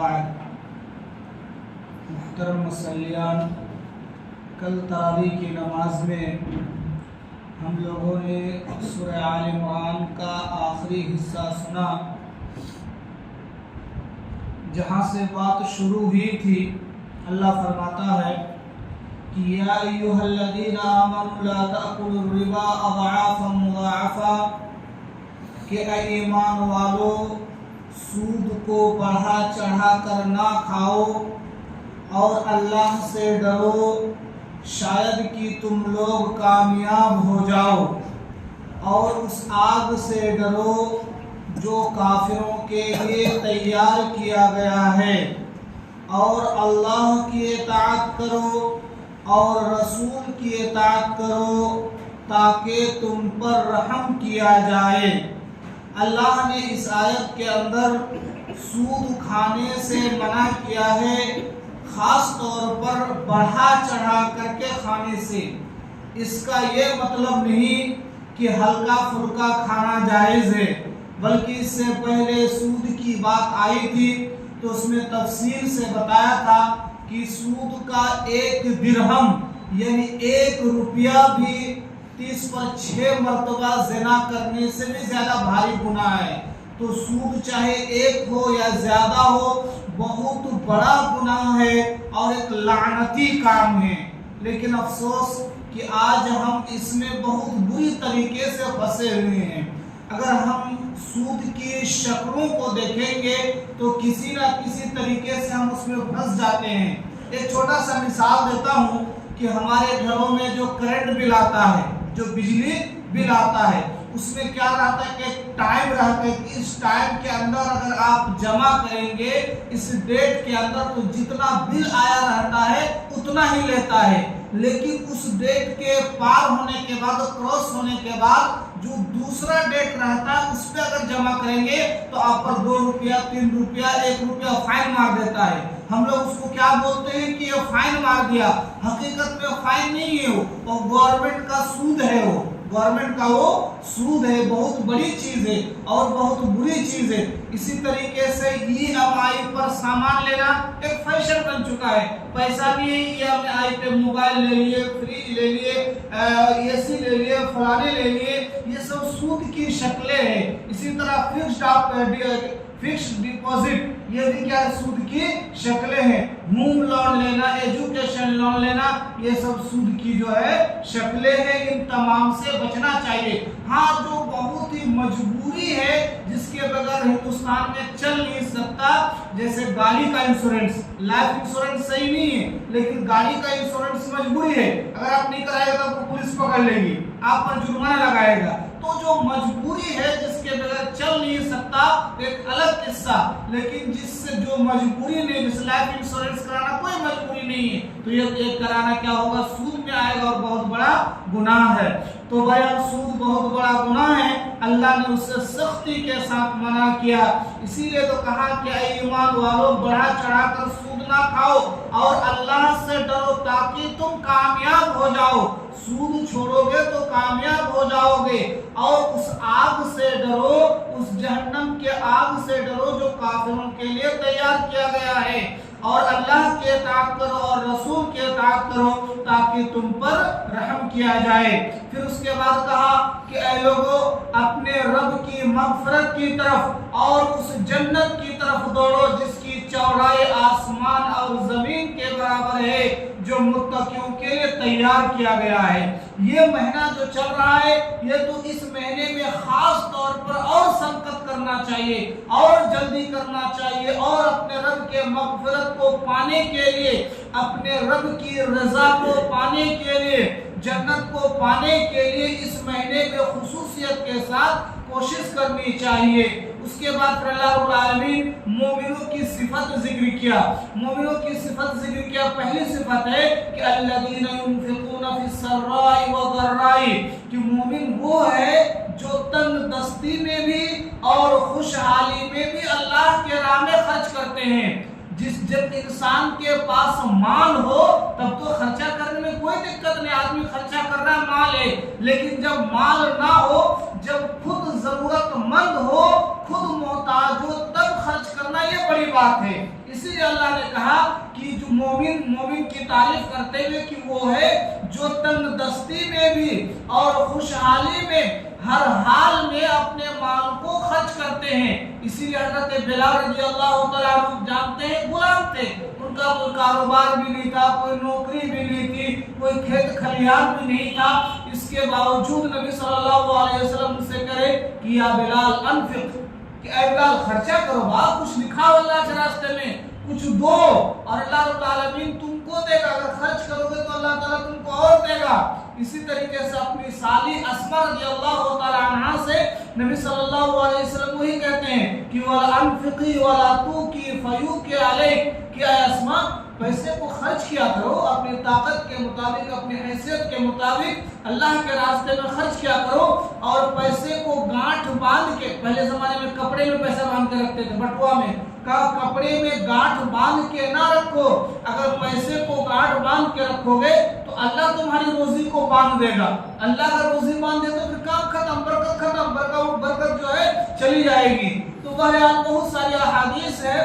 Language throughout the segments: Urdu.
بعد محترم مصلیان، کل تراویح کی نماز میں ہم لوگوں نے سورہ آل عمران کا آخری حصہ سنا، جہاں سے بات شروع ہوئی تھی۔ اللہ فرماتا ہے کہ یا ایھا الذین آمنوا لا تأکلوا الربا اضعافا مضاعفا، کہ اے ایمان والو سود کو بڑھا چڑھا کر نہ کھاؤ اور اللہ سے ڈرو، شاید کہ تم لوگ کامیاب ہو جاؤ، اور اس آگ سے ڈرو جو کافروں کے لیے تیار کیا گیا ہے، اور اللہ کی اطاعت کرو اور رسول کی اطاعت کرو تاکہ تم پر رحم کیا جائے۔ اللہ نے اس آیت کے اندر سود کھانے سے منع کیا ہے، خاص طور پر بڑھا چڑھا کر کے کھانے سے۔ اس کا یہ مطلب نہیں کہ ہلکا پھلکا کھانا جائز ہے، بلکہ اس سے پہلے سود کی بات آئی تھی تو اس میں تفصیل سے بتایا تھا کہ سود کا 1 درہم یعنی 1 روپیہ بھی 30 پر 6 مرتبہ زنا کرنے سے بھی زیادہ بھاری گناہ ہے۔ تو سود چاہے 1 ہو یا زیادہ ہو، بہت بڑا گناہ ہے اور ایک لعنتی کام ہے۔ لیکن افسوس کہ آج ہم اس میں بہت بری طریقے سے پھنسے ہوئے ہیں۔ اگر ہم سود کی شکلوں کو دیکھیں گے تو کسی نہ کسی طریقے سے ہم اس میں پھنس جاتے ہیں۔ ایک چھوٹا سا مثال دیتا ہوں کہ ہمارے گھروں میں جو کرنٹ بل آتا ہے، جو بجلی بل آتا ہے، اس میں کیا رہتا ہے کہ ایک ٹائم رہتا ہے کہ اس ٹائم کے اندر اگر آپ جمع کریں گے اس ڈیٹ کے اندر تو جتنا بل آیا رہتا ہے اتنا ہی لیتا ہے، لیکن اس ڈیٹ کے پار ہونے کے بعد، کراس ہونے کے بعد جو دوسرا ڈیٹ رہتا ہے اس پہ اگر جمع کریں گے تو آپ پر 2 روپیہ 3 روپیہ 1 روپیہ فائن مار دیتا ہے۔ ہم لوگ اس کو کیا بولتے ہیں کہ یہ فائن مار دیا، حقیقت میں فائن نہیں ہے، وہ گورنمنٹ کا سود ہے، وہ گورنمنٹ کا وہ سود ہے، بہت بڑی چیز ہے اور بہت بری چیز ہے۔ اسی طریقے سے EMI پر سامان لینا ایک فیشن بن چکا ہے، پیسہ بھی EMI پہ موبائل لے لیے، فریج لے لیے، AC لے لیے، فلانے لے لیے، یہ سب سود کی شکلیں ہیں۔ اسی طرح فکسڈ ڈپازٹ، یہ بھی کیا سود کی شکلیں ہیں۔ ہوم لون لینا، ایجوکیشن لون لینا، یہ سب سود کی جو ہے شکلیں ہیں۔ ان تمام سے بچنا چاہیے۔ ہاں، جو بہت ہی مجبوری ہے جس کے بغیر ہندوستان میں چل نہیں سکتا، جیسے گاڑی کا انشورنس، لائف انشورنس صحیح نہیں ہے لیکن گاڑی کا انشورنس مجبوری ہے، اگر آپ نہیں کرائے گا تو آپ کو پولیس پکڑ لے گی، آپ پر جرمانہ لگائے گا۔ تو جو مجبوری ہے جس کے بغیر چل نہیں سکتا ایک الگ قصہ، لیکن جس سے جو مجبوری نہیں، جس لائف انشورنس کرانا کوئی مجبوری نہیں ہے تو یہ کرانا کیا ہوگا، سود میں آئے گا اور بہت بڑا گناہ ہے۔ تو بھائی سود بہت بڑا گناہ ہے، اللہ نے اس سے سختی کے ساتھ منع کیا۔ اسی لیے تو کہا کہ اے ایمان والو بڑھا چڑھا کر سود نہ کھاؤ اور اللہ سے ڈرو تاکہ تم کامیاب ہو جاؤ۔ سود چھوڑو گے تو کامیاب ہو جاؤ گے، اور اس آگ سے ڈرو، اس جہنم کے آگ سے ڈرو جو کافروں کے لیے تیار کیا گیا ہے، اور اللہ کی اطاعت کرو اور رسول کی اطاعت کرو تاکہ تم پر رحم کیا جائے۔ پھر اس کے بعد کہا کہ اے لوگو اپنے رب کی مغفرت کی طرف اور اس جنت کی طرف دوڑو جس کی چوڑائی آسمان اور زمین کے برابر ہے، جو متقیوں کے لیے تیار کیا گیا ہے۔ یہ مہینہ جو چل رہا ہے یہ تو اس مہینے میں خاص طور پر اور سبقت کرنا چاہیے اور جلدی کرنا چاہیے، اور اپنے رب کے مغفرت کو پانے کے لیے، اپنے رب کی رضا کو پانے کے لیے، جنت کو پانے کے لیے اس مہینے میں خصوصیت کے ساتھ کوشش کرنی چاہیے۔ اس کے بعد پھر اللہ رب العالمین مومنوں کی صفت ذکر کیا۔ مومنوں کی صفت ذکر کیا، پہلی صفت ہے کہ الذین ينفقون فی السراء والضراء، کہ مومن وہ ہے جو تنگ دستی میں بھی اور خوشحالی میں بھی اللہ کے راہ میں خرچ کرتے ہیں۔ جب انسان کے پاس مال ہو تب تو خرچہ کرنے میں کوئی دقت نہیں، آدمی خرچہ کر رہا ہے، مال ہے، لیکن جب مال نہ ہو، جب خود ضرورت مند ہو، خود محتاج ہو، تب خرچ کرنا یہ بڑی بات ہے۔ اس لیے اللہ نے کہا کہ جو مومن کی تعریف کرتے ہوئے کہ وہ ہے جو تنگ دستی میں بھی اور خوشحالی میں ہر حال میں اپنے مال کو خرچ کرتے ہیں. اسی لیے حضرت بلال رضی اللہ تعالیٰ عنہ جانتے ہیں غلام تھے، ان کا کوئی کاروبار بھی نہیں تھا، کوئی نوکری بھی نہیں تھی، کوئی کھیت کھلیان بھی نہیں تھا. اس کے باوجود نبی صلی اللہ علیہ وسلم سے کرے کہ یا بلال انفق، کہ اے بلال خرچہ کرو، کچھ لکھاؤ اللہ کے راستے میں، کچھ دو اور اللہ رب العالمین تم کو دے گا. اگر خرچ کرو گے تو اللہ تعالیٰ تم کو اور دے گا. اسی طریقے سے اپنی سالی اسماء رضی اللہ تعالی عنہا سے نبی صلی اللہ علیہ وسلم وہی کہتے ہیں کہ وَلَأَنفِقِي وَلَا تُوكِي فَيُوكِي عَلَيْكِ، کہ اے اسماء پیسے کو خرچ کیا کرو اپنی طاقت کے مطابق، اپنی حیثیت کے مطابق اللہ کے راستے میں خرچ کیا کرو. اور پیسے کو گانٹھ باندھ کے، پہلے زمانے میں کپڑے میں پیسہ باندھ کے رکھتے تھے، بٹوا میں، کپڑے میں گانٹھ باندھ کے نہ رکھو. اگر پیسے کو گانٹھ باندھ کے رکھو گے تو اللہ تمہاری روزی کو باندھ دے گا. اللہ اگر روزی باندھ دے تو پھر کام ختم، برکت ختم، برکت جو ہے چلی جائے گی. تو بہرحال بہت ساری احادیث ہے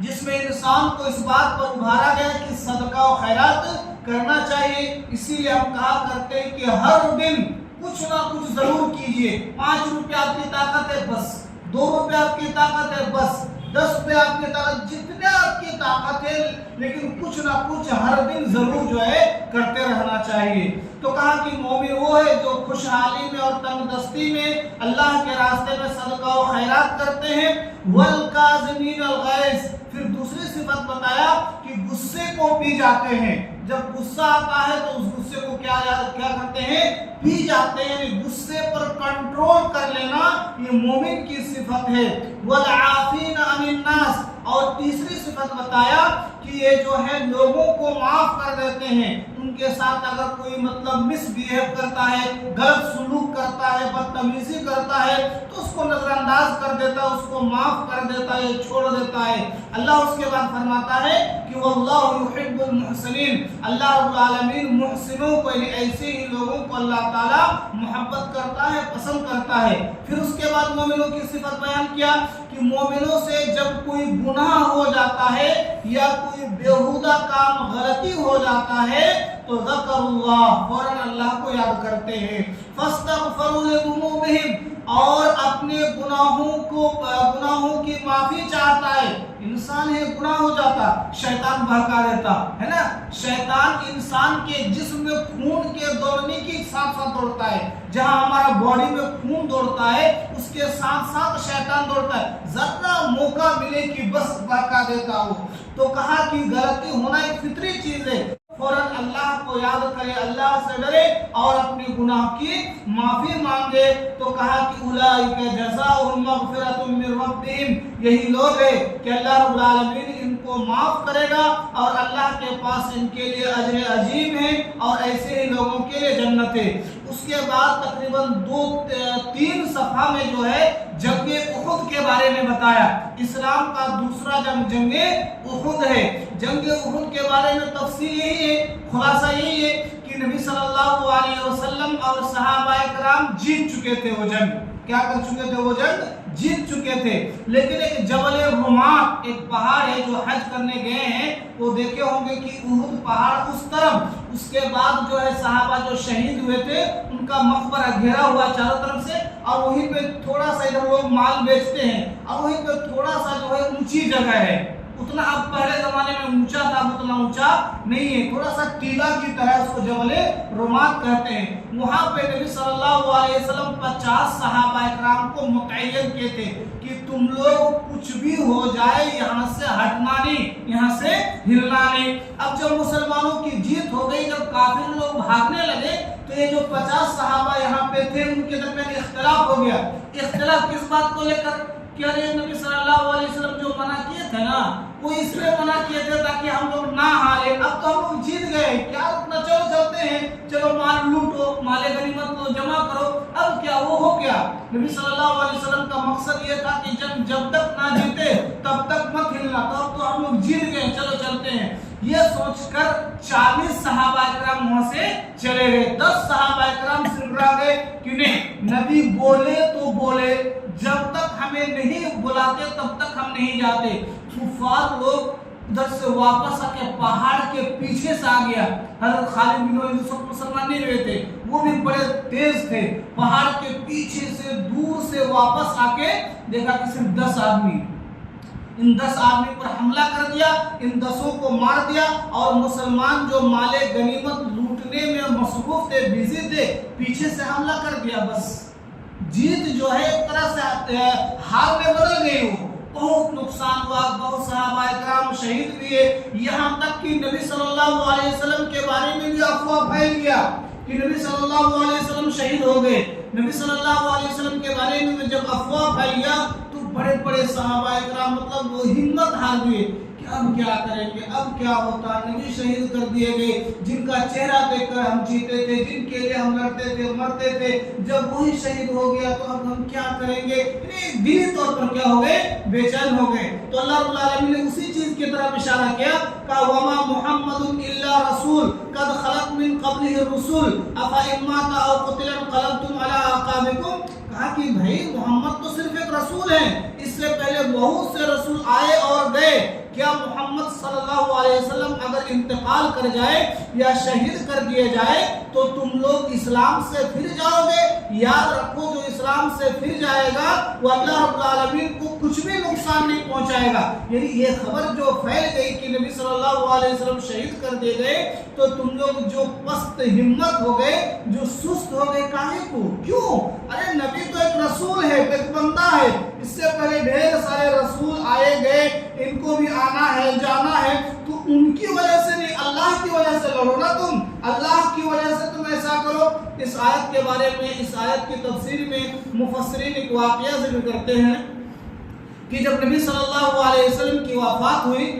جس میں انسان کو اس بات پر ابھارا گیا کہ صدقہ و خیرات کرنا چاہیے. اسی لیے ہم کہا کرتے ہیں کہ ہر دن کچھ نہ کچھ ضرور کیجئے. 5 روپے آپ کی طاقت ہے بس، 2 روپے آپ کی طاقت ہے بس، 10 روپے آپ کی طاقت، جتنے آپ کی طاقت ہے، لیکن کچھ نہ کچھ ہر دن ضرور جو ہے کرتے رہنا چاہیے. تو کہا کہ مومن وہ ہے جو خوشحالی میں اور تنگ دستی میں اللہ کے راستے میں صدقہ و خیرات کرتے ہیں. وَالْقَاظِمِينَ الْغَيْظَ، پھر دوسری صفت بتایا کہ غصے کو پی جاتے ہیں. جب غصہ آتا ہے تو اس غصے کو کیا کرتے ہیں؟ پی جاتے ہیں. یعنی غصے پر کنٹرول کر لینا یہ مومن کی صفت ہے. وَالْعَافِينَ عَنِ النَّاسِ، اور تیسری صفت بتایا کہ یہ جو ہے لوگوں کو معاف کر دیتے ہیں. ان کے ساتھ اگر کوئی مس بیہیو کرتا ہے، غلط سلوک کرتا ہے، بدتمیزی کرتا ہے تو اس کو نظر انداز کر دیتا ہے، اس کو معاف کر دیتا ہے، چھوڑ دیتا ہے. اللہ اس کے بعد فرماتا ہے کہ وَاللَّهُ يُحِبُّ الْمُحْسِنِينَ، اللہ رب العالمین محسنوں کو، یعنی ایسے ہی لوگوں کو اللہ تعالیٰ محبت کرتا ہے، پسند کرتا ہے. پھر اس کے بعد مومنوں کی صفت بیان کیا کہ مومنوں سے جب کوئی گناہ ہو جاتا ہے یا کوئی بیہودہ کام غلطی ہو جاتا ہے تو ذکر اللہ، فوراً اللہ کو یاد کرتے ہیں. فاستغفروا لذنوبہم، اور اپنے گناہوں کی معافی چاہتا ہے. انسان ہے گناہ ہو جاتا، شیطان بہکا دیتا ہے نا. شیطان انسان کے جسم میں خون کے دوڑنے کی ساتھ ساتھ دوڑتا ہے. جہاں ہمارا باڈی میں خون دوڑتا ہے اس کے ساتھ ساتھ شیطان دوڑتا ہے. ذرا موقع ملے کہ بس بہکا دیتا ہو. تو کہا کہ غلطی ہونا ایک فطری چیز ہے، فوراً اللہ کو یاد کرے، اللہ سے ڈرے اور اپنے گناہ کی معافی مانگے. تو کہا کہ اولئک جزاؤہم مغفرۃ من ربہم، یہی لوگ ہیں کہ اللہ رب العالمین ان کو معاف کرے گا اور اللہ کے پاس ان کے لیے اجر عظیم ہے اور ایسے ہی لوگوں کے لیے جنت ہے. اس کے بعد تقریباً 2-3 صفحہ میں جو ہے جنگ احد کے بارے میں بتایا. اسلام کا دوسرا جنگ احد ہے. جنگ احد کے بارے میں تفصیل یہی ہے، خلاصہ یہی ہے کہ نبی صلی اللہ علیہ وسلم اور صحابہ کرام جیت چکے تھے. وہ جنگ کیا کر چکے تھے؟ وہ جنگ جیت چکے تھے. لیکن ایک جبل رمات، ایک پہاڑ ہے جو حج کرنے گئے ہیں وہ دیکھے ہوں گے کہ احد پہاڑ اس طرف، اس کے بعد جو ہے صحابہ جو شہید ہوئے تھے ان کا مقبرہ گھیرا ہوا چاروں طرف سے، اور وہیں پہ تھوڑا سا ادھر لوگ مال بیچتے ہیں اور وہیں پہ تھوڑا سا جو ہے اونچی جگہ ہے. اتنا اب پہلے زمانے میں اونچا تھا، اتنا اونچا نہیں ہے، تھوڑا سا ٹیلا کی طرح، اس کو جبل رمات کہتے ہیں. وہاں پہ نبی صلی اللہ علیہ وسلم 50 صحابہ اکرام کو متعین کیے تھے کہ تم لوگ کچھ بھی ہو جائے یہاں سے ہٹنا نہیں، یہاں سے ہلنا نہیں. اب جب مسلمانوں کی جیت ہو گئی، جب کافر لوگ بھاگنے لگے تو یہ جو 50 صحابہ یہاں پہ تھے ان کے درمیان اختلاف ہو گیا. اختلاف کس بات کو لے کر کہ ارے نبی صلی اللہ علیہ وسلم جو منع کیے تھے نا وہ اس لیے منع کیے تھے تاکہ ہم لوگ نہ ہارے. اب تو ہم لوگ جیت گئے، کیا رکنا، چلو چلتے ہیں، چلو مال لوٹو، مال غنیمت کو جمع کرو. اب کیا وہ ہو گیا. نبی صلی اللہ علیہ وسلم کا مقصد یہ تھا کہ جب تک نہ جیتے تب تک مت ہلنا. تو اب تو ہم لوگ جیت گئے، چلو چلتے ہیں. یہ سوچ کر 40 صحابہ کرام وہاں سے چلے گئے. 10 صحابہ کرام صرف رہ گئے. کیوں نہیں؟ نبی بولے تو بولے، جب تک ہمیں نہیں بلاتے تب تک ہم نہیں جاتے. کفار لوگ ادھر سے واپس آ کے پہاڑ کے پیچھے سے آ گیا. حضرت خالد بن ولید اس وقت مسلمان نہیں ہوئے تھے، وہ بھی بڑے تیز تھے. پہاڑ کے پیچھے سے دور سے واپس آ کے دیکھا کہ صرف 10 آدمی، ان 10 آدمی پر حملہ کر دیا، ان 10 کو مار دیا. اور مسلمان جو مال غنیمت لوٹنے میں مصروف تھے، بیزی تھے، پیچھے سے حملہ کر دیا. بس جیت جو ہے ایک طرح سے ہار میں بدل گئی. ہو بہت نقصان ہوا، بہت صحابہ کرام شہید ہوئے. یہاں تک کہ نبی صلی اللہ علیہ وسلم کے بارے میں بھی افواہ پھیل گیا کہ نبی صلی اللہ علیہ وسلم شہید ہو گئے. نبی صلی اللہ علیہ وسلم کے بارے میں جب افواہ پھیل گیا تو بڑے بڑے صحابہ کرام مطلب وہ ہمت ہار گئے کہ اب کیا کریں گے، اب کیا ہوتا. نبی شہید کر دیے گئے، جن کا چہرہ دیکھ کر ہم جیتے تھے، جن کے لیے ہم لڑتے تھے، مرتے تھے، جب وہی شہید ہو گیا تو اب ہم کیا کریں گے. دلی طور پر کیا ہو گئے؟ بے چین ہو گئے. تو اللہ رب العالمین نے اسی چیز کی طرف اشارہ کیا کہ وما محمد الا رسول قد خلق من قبلہ الرسول افإن مات او قتل انقلبتم علی اعقابکم. کہا کہ بھائی محمد تو صرف ایک رسول ہے، اس سے پہلے بہت سے رسول آئے اور گئے. کیا محمد صلی اللہ علیہ وسلم اگر انتقال کر جائے یا شہید کر دیے جائے تو تم لوگ اسلام سے پھر جاؤ گے؟ یاد رکھو جو اسلام سے پھر جائے گا وہ اللہ رب العالمین کو کچھ بھی نقصان نہیں پہنچائے گا. یعنی یہ خبر جو پھیل گئی کہ نبی صلی اللہ علیہ وسلم شہید کر دیے گئے تو تم لوگ جو پست ہمت ہو گئے، جو سست ہو گئے، کاہے کو؟ کیوں؟ ارے نبی تو ایک رسول ہے، ایک بندہ ہے. اس سے پہلے ڈھیر سارے رسول آئے گئے، ان کو بھی آنا ہے، جانا ہے. تو ان کی وجہ سے نہیں، اللہ کی وجہ سے لڑو نا تم، اللہ کی وجہ سے تم ایسا کرو. اس آیت کے بارے میں، اس آیت کی تفسیر میں مفسرین ایک واقعہ ذکر کرتے ہیں کہ جب نبی صلی اللہ علیہ وسلم کی وفات ہوئی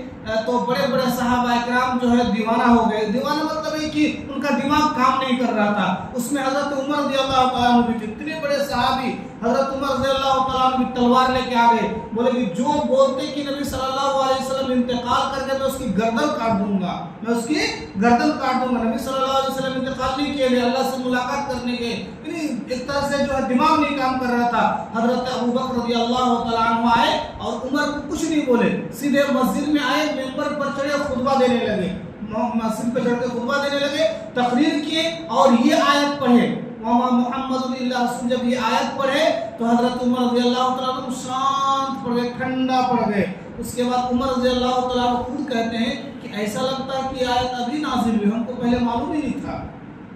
تو بڑے بڑے صحابہ کرام جو ہے دیوانہ ہو گئے. دیوانہ مطلب ہے کہ ان کا دماغ کام نہیں کر رہا تھا. اس میں حضرت عمر رضی اللہ تعالیٰ عنہ بھی، اتنے بڑے صحابی، حضرت عمر رضی اللہ تعالیٰ عنہ بھی تلوار لے کے آ گئے. بولے کہ جو بولتے کہ نبی صلی اللہ علیہ وسلم انتقال کر کے میں اس کی گردن کاٹ دوں گا، میں اس کی گردن کاٹ دوں گا. نبی صلی اللہ علیہ وسلم انتقال نہیں کیے گئے، اللہ سے ملاقات کرنے کے، یعنی ایک طرح سے جو ہے دماغ نہیں کام کر رہا تھا. حضرت ابو بکر رضی اللہ تعالیٰ عنہ آئے اور عمر کو کچھ نہیں بولے، سیدھے مسجد میں آئے، ممبر پر چڑھے، خطبہ دینے لگے، مسجد پہ چڑھ کے خطبہ دینے لگے، تقریر کیے اور یہ آیت پڑھے وما محمد الا رسول. جب یہ آیت پڑھے تو حضرت عمر رضی اللہ تعالیٰ عنہ شانت پڑ گئے، ٹھنڈا پڑ گئے. اس کے بعد عمر رضی اللہ تعالیٰ عنہ خود کہتے ہیں کہ ایسا لگتا ہے کہ آیت ابھی نازل ہوئی، ہم کو پہلے معلوم ہی نہیں تھا.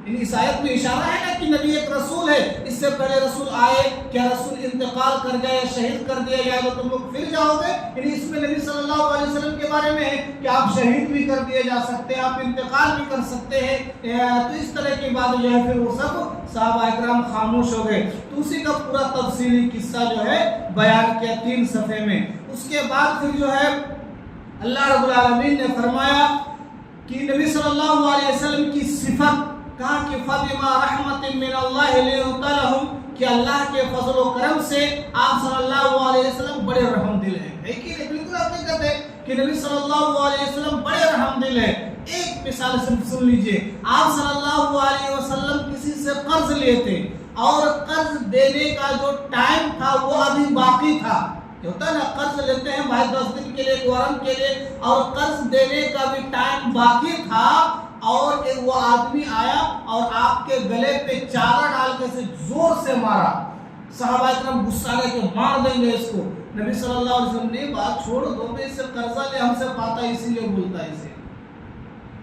یعنی اس آیت میں اشارہ ہے نا کہ نبی ایک رسول ہے. اس سے پہلے رسول آئے، کیا رسول انتقال کر گئے، شہید کر دیا یا تم لوگ پھر جاؤ گے؟ یعنی اس میں نبی صلی اللہ علیہ وسلم کے بارے میں ہے کہ آپ شہید بھی کر دیے جا سکتے ہیں، آپ انتقال بھی کر سکتے ہیں. تو اس طرح کی بات جو ہے پھر وہ سب صحابہ اکرام خاموش ہو گئے. تو اسی کا پورا تفصیلی قصہ جو ہے بیان کیا 3 صفحے میں. اس کے بعد پھر جو ہے اللہ رب العالمین نے فرمایا کہ نبی صلی اللہ علیہ وسلم کی صفت، کہا کہ فَبِمَا رَحْمَةٍ مِّنَ اللَّهِ لِنْتَ لَهُمْ، کہ اللہ کے فضل و کرم سے آپ صلی اللہ علیہ وسلم بڑے رحم دل ہیں. ہے کہ نہیں؟ بالکل حقیقت ہے کہ نبی صلی اللہ علیہ وسلم بڑے رحم دل ہیں. ایک مثال صرف سن لیجئے، آپ صلی اللہ علیہ وسلم کسی سے قرض لیتے اور قرض دینے کا جو ٹائم تھا وہ ابھی باقی تھا. ہوتا ہے نا، قرض لیتے ہیں بھائی 10 دن کے لیے، وارم کے لیے، اور قرض دینے کا بھی ٹائم باقی تھا اور وہ آدمی آیا اور آپ کے گلے پہ چادر ڈال کے سے زور سے مارا. صحابہ اکرام غصہ آ گئے کہ مار دیں گے اس کو. نبی صلی اللہ علیہ وسلم نے بات چھوڑ دو، میں اس سے قرضہ لے، ہم سے پاتا ہے اسی لیے بولتا ہے اسے.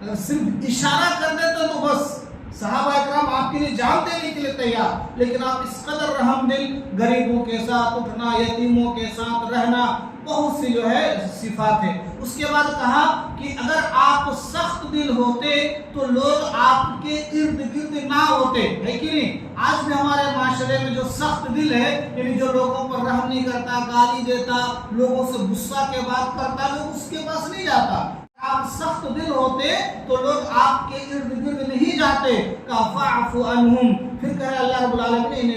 اگر صرف اشارہ کر دیتے تو بس صحابہ اکرام آپ کے لیے جان دینے کے لیے تیار، لیکن آپ اس قدر رحم دل، غریبوں کے ساتھ اٹھنا، یتیموں کے ساتھ رہنا، بہت سی جو ہے صفات ہے. اس کے بعد کہا کہ اگر آپ سخت دل ہوتے تو لوگ آپ کے ارد گرد نہ ہوتے. ہے کہ نہیں؟ آج بھی ہمارے معاشرے میں جو سخت دل ہے، یعنی جو لوگوں پر رحم نہیں کرتا، گالی دیتا، لوگوں سے غصہ کے بات کرتا، لوگ اس کے پاس نہیں جاتا. آپ سخت دل ہوتے تو لوگ آپ کے ارد گرد نہیں جاتے. فَاعْفُ عَنْهُمْ، پھر کہا اللہ رب العالمین نے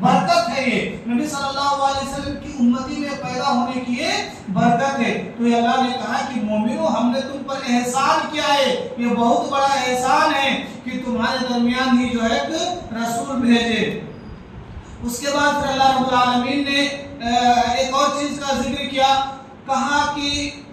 برکت ہے، یہ نبی صلی اللہ علیہ وسلم کی امتی میں پیدا ہونے کی یہ برکت ہے۔ تو یہ اللہ نے کہا کہ مومنو ہم نے تم پر احسان کیا ہے، یہ بہت بڑا احسان ہے کہ تمہارے درمیان ہی جو ہے ایک رسول بھیجے۔ اس کے بعد پھر اللہ رب العالمین نے ایک اور چیز کا ذکر کیا، کہا کہ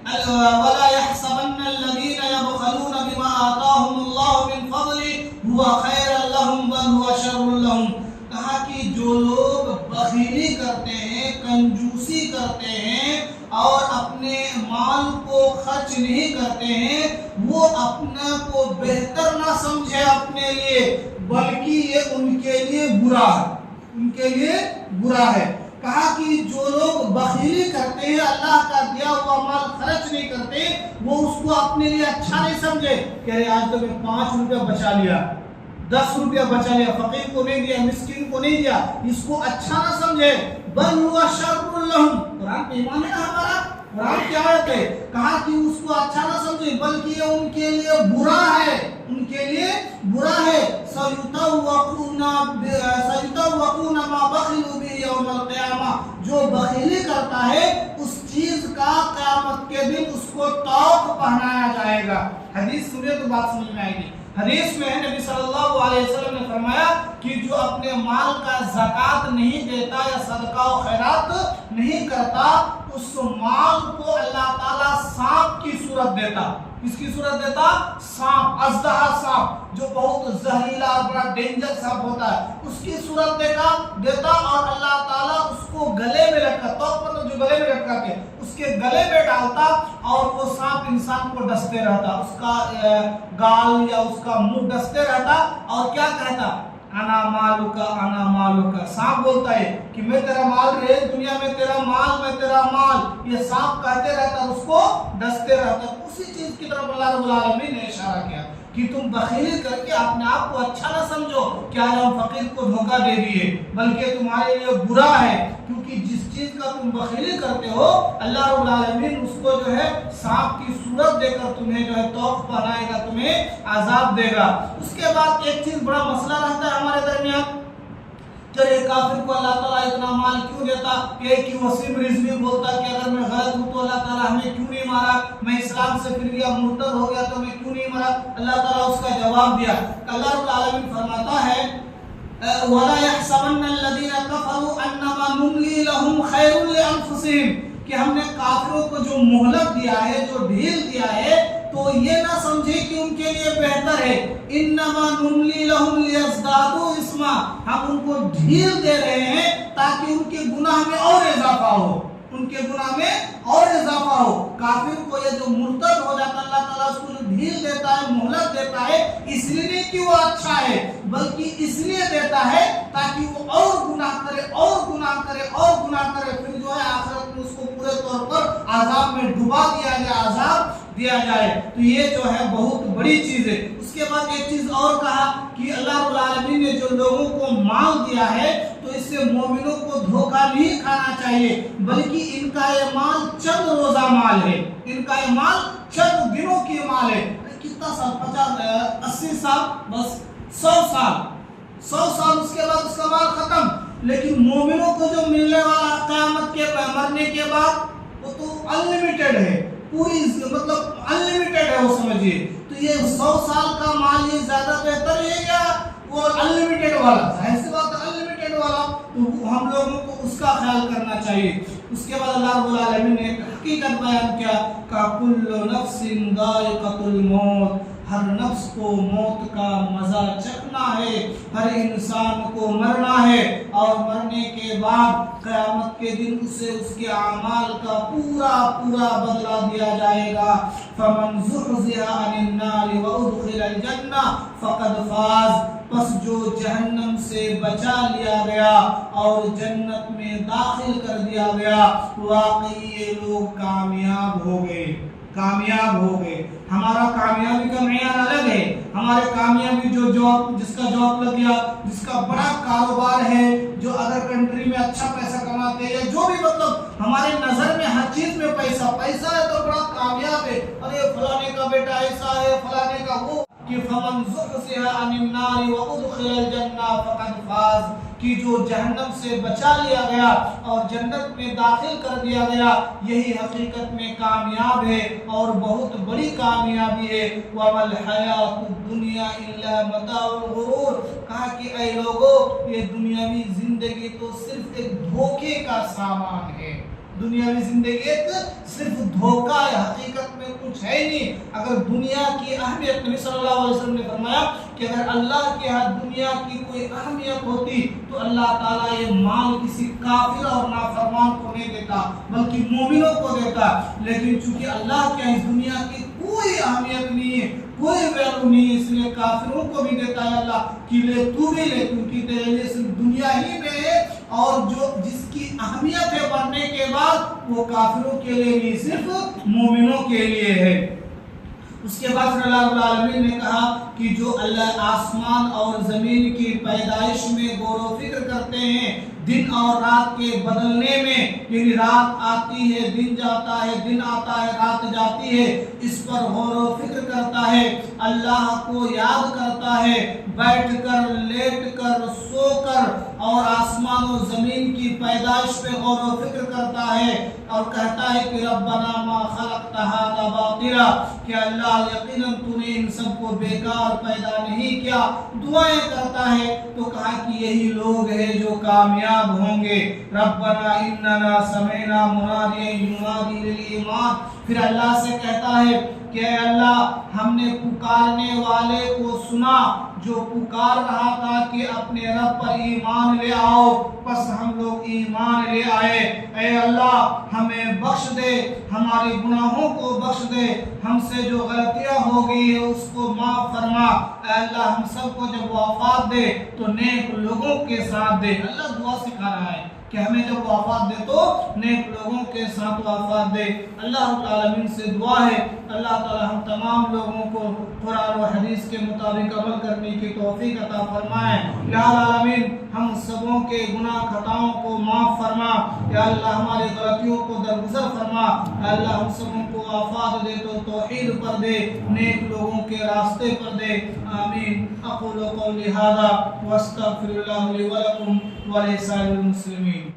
وَلَا يَحْسَبَنَّ الَّذِينَ يَبْخَلُونَ بِمَا آتَاهُمُ اللَّهُ مِنْ فَضْلِهِ هُوَ خَيْرًا لَهُمْ بَلْ هُوَ شَرٌّ لَهُمْ۔ کہا کہ جو لوگ بخیلی کرتے ہیں، کنجوسی کرتے ہیں اور اپنے مال کو خرچ نہیں کرتے ہیں، وہ اپنا کو بہتر نہ سمجھے اپنے لیے، بلکہ یہ ان کے لیے برا ہے، ان کے لیے برا ہے۔ کہا کہ جو لوگ بخیلی کرتے ہیں، اللہ کا دیا ہوا مال خرچ نہیں کرتے، وہ اس کو اپنے لیے اچھا نہیں سمجھے کہ ارے آج تو میں 5 روپیہ بچا لیا، 10 روپیہ بچا لیا، فقیر کو نہیں دیا، مسکین کو نہیں دیا، اس کو اچھا نہ سمجھے، بل ہوا شر لہم۔ قرآن پہ ایمان ہے نا ہمارا، قرآن کی آیت ہے، کہا کہ اس کو اچھا نہ سمجھے بلکہ یہ ان کے لیے برا ہے، ان کے لیے برا ہے۔ سَيُطَوَّقُونَ مَا بَخِلُوا بِهِ يَوْمَ الْقِيَامَةِ، جو بخیلی کرتا ہے اس چیز کا قیامت کے دن اس کو طوق پہنایا جائے گا۔ حدیث سنیے تو بات سمجھ میں آئے گی۔ حدیث میں نبی صلی اللہ علیہ وسلم نے فرمایا کہ جو اپنے مال کا زکوٰۃ نہیں دیتا یا صدقہ و خیرات نہیں کرتا، اس مال کو اللہ تعالیٰ سانپ کی صورت دیتا۔ کس کی صورت دیتا؟ سانپ، اژدہا سانپ، جو بہت زہریلا اور بڑا ڈینجر سانپ ہوتا ہے، اس کی صورت دیتا اور اللہ تعالیٰ اس کو گلے میں رکھا، تو مطلب جو گلے میں رکھا کے اس کے گلے میں ڈالتا اور وہ سانپ انسان کو ڈستے رہتا، اس کا گال یا اس کا منہ ڈستے رہتا اور کیا کہتا؟ انا مالک انا مالک۔ سانپ بولتا ہے کہ میں تیرا مال رہے، دنیا میں تیرا مال، میں تیرا مال، یہ سانپ کہتے رہتا اور اس کو ڈستے رہتا۔ اسی چیز کی طرف اللہ رب العالمین نے اشارہ کیا کہ تم بخیلی کر کے اپنے آپ کو اچھا نہ سمجھو کہ آج ہم فقیر کو دھوکہ دے دیے، بلکہ تمہارے لیے برا ہے، کیونکہ جس چیز کا تم بخیلی کرتے ہو اللہ رب العالمین اس کو جو ہے سانپ کی صورت دے کر تمہیں جو ہے طوق پہنائے گا، تمہیں عذاب دے گا۔ اس کے بعد ایک چیز بڑا مسئلہ رہتا ہے ہمارے درمیان کہ ایک کافر کو اللہ تعالیٰ اتنا مال کیوں دیتا؟ ایک ہی وسیم رضوی بولتا کہ اگر میں غلط ہوں تو اللہ تعالیٰ ہمیں کیوں نہیں مارا، میں اسلام سے پھر گیا مرتد ہو گیا تو میں کیوں نہیں مرا؟ اللہ تعالیٰ اس کا جواب دیا۔ اللہ رب العالمین فرماتا ہے وَلَا يَحْسَبَنَّ الَّذِينَ كَفَرُوا أَنَّمَا نُمْلِي لَهُمْ خَيْرٌ لِأَنفُسِهِمْ، کہ ہم نے کافروں کو جو مہلت دیا ہے، جو ڈھیل دیا ہے، تو یہ نہ سمجھے کہ ان کے لیے بہتر ہے۔ انما نملی لہم لیزدادوا اثما، ہم ان کو ڈھیل دے رہے ہیں تاکہ ان کے گناہ میں اور اضافہ ہو، ان کے گناہ میں اور اضافہ ہو۔ کافر کو یہ جو مرتد ہو جاتا اللہ تعالیٰ اس کو جو ڈھیل دیتا ہے، مہلت دیتا ہے، اس لیے نہیں کہ وہ اچھا ہے، بلکہ اس لیے دیتا ہے تاکہ وہ اور گناہ کرے اور گناہ کرے اور گناہ کرے، پھر جو ہے آخرت میں اس کو پورے طور پر عذاب میں ڈبا دیا جائے، عذاب دیا جائے۔ تو یہ جو ہے بہت بڑی چیز ہے۔ اس کے بعد ایک چیز اور کہا کہ اللہ رب العالمین نے جو لوگوں کو مال دیا ہے تو اس سے مومنوں کو دھوکہ نہیں کھانا چاہیے، بلکہ ان کا یہ مال چند روزہ مال ہے، ان کا یہ مال چند دنوں کی مال ہے۔ کتنا سال؟ 50 80 سال، بس 100 سال اس کے بعد اس کا مال ختم۔ لیکن مومنوں کو جو ملنے والا قیامت کے مرنے کے بعد وہ تو انلمیٹڈ ہے، پوری مطلب انلمیٹڈ ہے، وہ سمجھیے۔ تو یہ 100 سال کا مال یہ زیادہ بہتر ہے یا وہ انلمیٹڈ والا؟ ظاہر سی بات ہے انلمیٹڈ والا، تو ہم لوگوں کو اس کا خیال کرنا چاہیے۔ اس کے بعد اللہ رب العالمین نے ایک حقیقت بیان کیا کہ کل نفس ذائقۃ الموت، ہر نفس کو موت کا مزہ چکھنا ہے، ہر انسان کو مرنا ہے، اور مرنے کے بعد قیامت کے دن اسے اس کے اعمال کا پورا بدلہ دیا جائے گا۔ فمن زحزح عن النار وادخل الجنہ فقد فاز، پس جو جہنم سے بچا لیا گیا اور جنت میں داخل کر دیا گیا، واقعی یہ لوگ کامیاب ہو گئے۔ ہمارا کامیابی کا معیار الگ ہے۔ ہمارے کامیابی جو جاب، جس کا جاب لگ گیا، جس کا بڑا کاروبار ہے، جو ادر کنٹری میں اچھا پیسہ کماتے ہیں، یا جو بھی مطلب ہمارے نظر میں ہر چیز میں پیسہ ہے تو بڑا کامیاب ہے، اور یہ فلانے کا بیٹا ایسا ہے، فلانے کا وہ، کہ فمن زحزح عن النار وادخل الجنہ فقد فاز، کہ جو جہنم سے بچا لیا گیا اور جنت میں داخل کر دیا گیا یہی حقیقت میں کامیاب ہے اور بہت بڑی کامیابی ہے۔ وَمَا الْحَيَاةُ الدُّنْيَا إِلَّا مَتَاعُ الْغُرُورِ، کہا کہ اے لوگو یہ دنیاوی زندگی تو صرف ایک دھوکے کا سامان ہے، دنیاوی زندگی ایک صرف دھوکہ ہے، حقیقت میں کچھ ہے نہیں۔ اگر دنیا کی اہمیت، نبی صلی اللہ علیہ وسلم نے فرمایا کہ اگر اللہ کے ہاں دنیا کی کوئی اہمیت ہوتی تو اللہ تعالیٰ یہ مال کسی کافر اور نافرمان کو نہیں دیتا بلکہ مومنوں کو دیتا، لیکن چونکہ اللہ کے ہاں اس دنیا کی کوئی اہمیت نہیں ہے، کوئی ویلو نہیں ہے، اس لیے کافروں کو بھی دیتا ہے اللہ کہ لے تو بھی لے، کیونکہ تیرے لیے صرف دنیا ہی میں ہے، اور جو جس کی اہمیت ہے بڑھنے کے بعد وہ کافروں کے لیے نہیں صرف مومنوں کے لیے ہے۔ اس کے بعد اللہ رب العالمین نے کہا کہ جو اللہ آسمان اور زمین کی پیدائش میں غور و فکر کرتے ہیں، دن اور رات کے بدلنے میں، یعنی رات آتی ہے دن جاتا ہے، دن آتا ہے رات جاتی ہے، اس پر غور و فکر کرتا ہے، اللہ کو یاد کرتا ہے، بیٹھ کر لیٹ کر سو کر، اور آسمان و زمین کی پیدائش پہ غور و فکر کرتا ہے اور کہتا ہے کہ ربنا ما خلقت ھذا باطلا، کہ اللہ یقیناً تو نے ان سب کو بیکار پیدا نہیں کیا، دعائیں کرتا ہے، تو کہا کہ یہی لوگ ہیں جو کامیاب ہوں گے۔ ربنا اننا سمعنا منادیا ینادی للایمان، پھر اللہ سے کہتا ہے کہ اے اللہ ہم نے پکارنے والے کو سنا جو پکار رہا تھا کہ اپنے رب پر ایمان لے آؤ، پس ہم لوگ ایمان لے آئے، اے اللہ ہمیں بخش دے، ہمارے گناہوں کو بخش دے، ہم سے جو غلطیاں ہو گئی ہے اس کو معاف فرما، اے اللہ ہم سب کو جب وفات دے تو نیک لوگوں کے ساتھ دے۔ اللہ دعا سکھا رہا ہے کہ ہمیں جب وفات دے تو نیک لوگوں کے ساتھ وفات دے۔ اللہ رب العالمین سے دعا ہے اللہ تعالی ہم تمام لوگوں کو قرآن و حدیث کے مطابق عمل کرنے کی توفیق عطا فرمائے۔ یا العالمین ہم سبوں کے گناہ خطاؤں کو معاف فرما، یا اللہ ہماری غلطیوں کو درگزر فرما، یا اللہ ہم سبوں کو وفات دے تو توحید پر دے، نیک لوگوں کے راستے پر دے، آمین۔ اقول قولی ھذا واستغفر اللہ لی ولکم ولسائر المسلمین۔